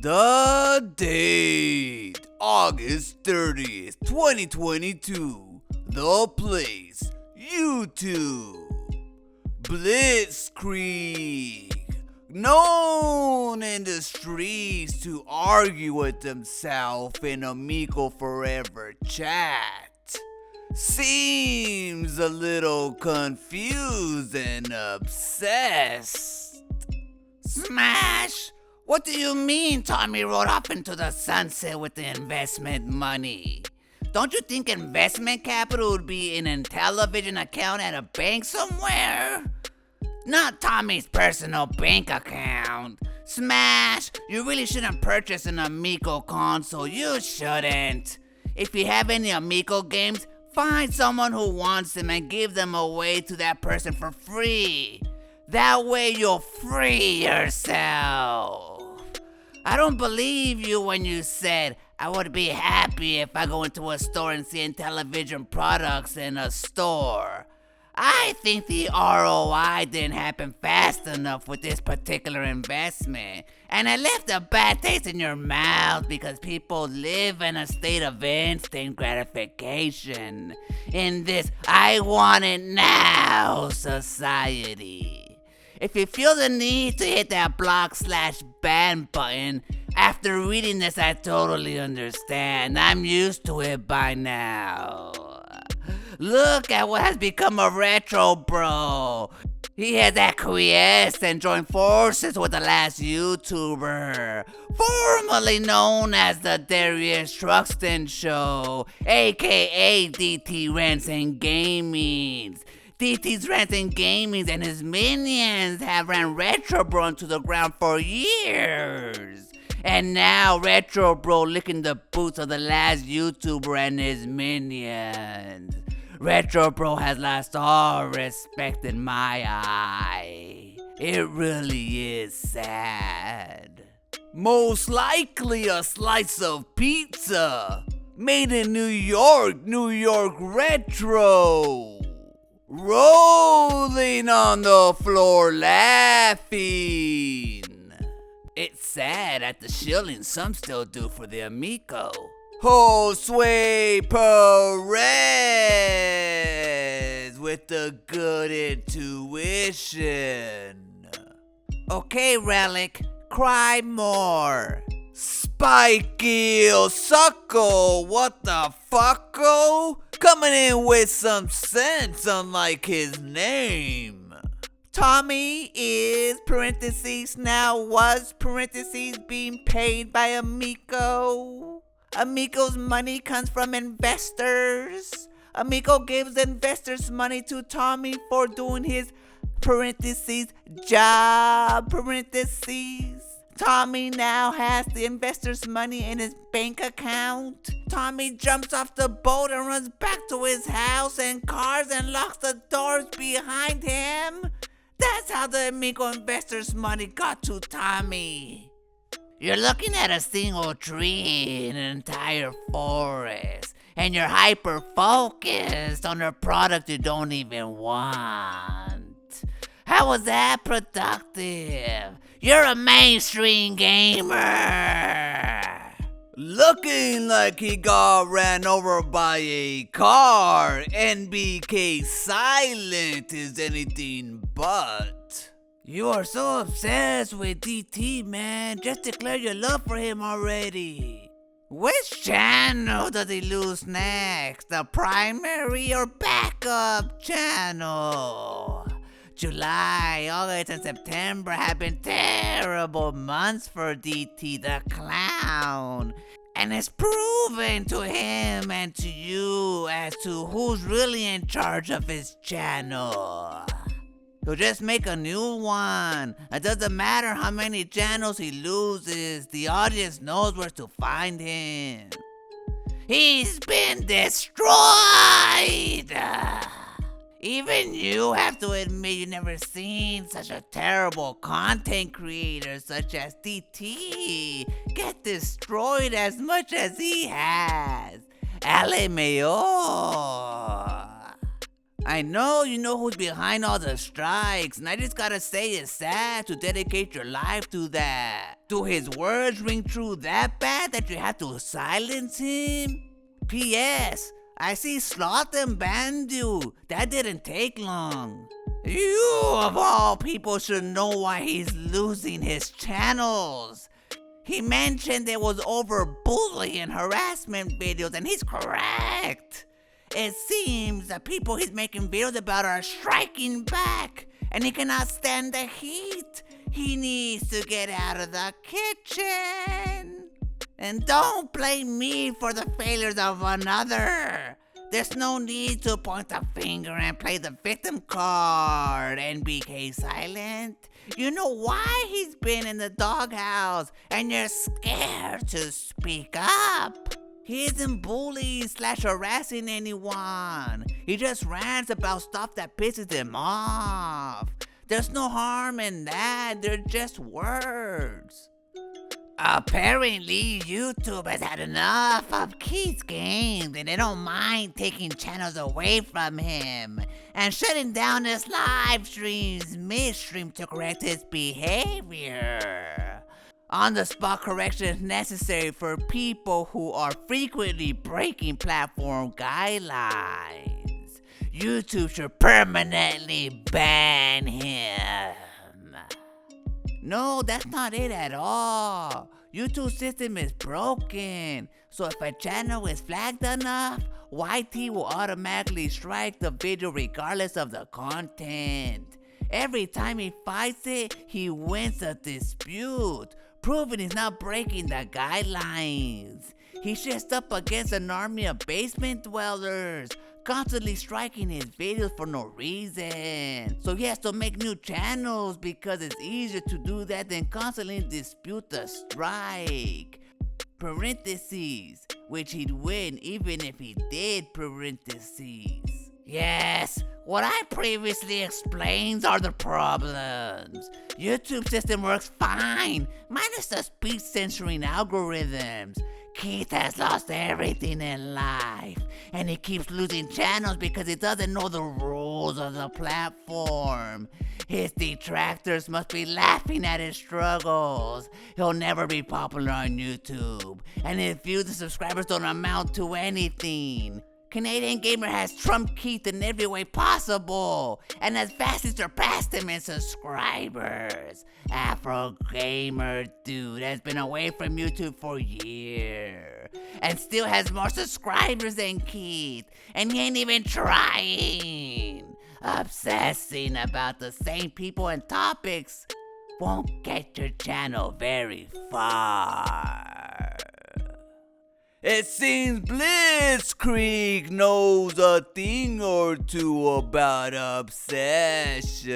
The date, August 30th, 2022. The place, YouTube. Blitzkrieg, known in the streets to argue with themselves in Amico Forever chat. Seems a little confused and obsessed. Smash! What do you mean Tommy rode off into the sunset with the investment money? Don't you think investment capital would be in an Intellivision account at a bank somewhere? Not Tommy's personal bank account. Smash! You really shouldn't purchase an Amico console. You shouldn't. If you have any Amico games, find someone who wants them and give them away to that person for free. That way you'll free yourself. I don't believe you when you said, I would be happy if I go into a store and see Intellivision products in a store. I think the ROI didn't happen fast enough with this particular investment, and it left a bad taste in your mouth because people live in a state of instant gratification in this I want it now society. If you feel the need to hit that block/ban button, after reading this I totally understand. I'm used to it by now. Look at what has become a retro bro. He has acquiesced and joined forces with the last YouTuber, formerly known as the Darius Truxton Show, aka DT Rants and Gamings. DT's Rants and Gamings and his minions have ran Retro Bro into the ground for years. And now Retro Bro licking the boots of the last YouTuber and his minions. Retro Bro has lost all respect in my eye. It really is sad. Most likely a slice of pizza made in New York retro. Rolling on the floor laughing. It's sad at the shilling some still do for the Amico. Josue Perez with the good intuition. Okay, Relic, cry more. Spiky Suckle, what the fucko? Coming in with some sense unlike his name. Tommy is now was being paid by Amico. Amico's money comes from investors. Amico gives investors money to Tommy for doing his job. Tommy now has the investors' money in his bank account. Tommy jumps off the boat and runs back to his house and cars and locks the doors behind him. That's how the Amico investors' money got to Tommy. You're looking at a single tree in an entire forest, and you're hyper-focused on a product you don't even want. How was that productive? You're a mainstream gamer. Looking like he got ran over by a car. NBK silent is anything but. You are so obsessed with DT, man. Just declare your love for him already. Which channel does he lose next? The primary or backup channel? July, August, and September have been terrible months for DT the Clown. And it's proven to him and to you as to who's really in charge of his channel. He'll just make a new one. It doesn't matter how many channels he loses, the audience knows where to find him. He's been destroyed! Even you have to admit you've never seen such a terrible content creator such as DT get destroyed as much as he has. LMAO. I know you know who's behind all the strikes, and I just gotta say it's sad to dedicate your life to that. Do his words ring true that bad that you have to silence him? P.S. I see Sloth banned you. That didn't take long. You, of all people, should know why he's losing his channels. He mentioned it was over bullying and harassment videos, and he's correct. It seems the people he's making videos about are striking back, and he cannot stand the heat. He needs to get out of the kitchen. And don't blame me for the failures of another. There's no need to point the finger and play the victim card. NBK silent. You know why he's been in the doghouse, and you're scared to speak up. He isn't bullying / harassing anyone. He just rants about stuff that pisses him off. There's no harm in that. They're just words. Apparently, YouTube has had enough of Keith's games, and they don't mind taking channels away from him and shutting down his live streams midstream to correct his behavior. On-the-spot correction is necessary for people who are frequently breaking platform guidelines. YouTube should permanently ban him. No, that's not it at all. YouTube system is broken, so if a channel is flagged enough, YT will automatically strike the video regardless of the content. Every time he fights it, he wins a dispute, proving he's not breaking the guidelines. He's just up against an army of basement dwellers, constantly striking his videos for no reason. So he has to make new channels because it's easier to do that than constantly dispute the strike. Parentheses, which he'd win even if he did parentheses. Yes, what I previously explained are the problems. YouTube system works fine, minus the speech censoring algorithms. Keith has lost everything in life, and he keeps losing channels because he doesn't know the rules of the platform. His detractors must be laughing at his struggles. He'll never be popular on YouTube, and his views and subscribers don't amount to anything. Canadian Gamer has trumped Keith in every way possible, and has vastly surpassed him in subscribers. Afro Gamer dude has been away from YouTube for years, and still has more subscribers than Keith, and he ain't even trying. Obsessing about the same people and topics won't get your channel very far. It seems Blitzkrieg knows a thing or two about obsession.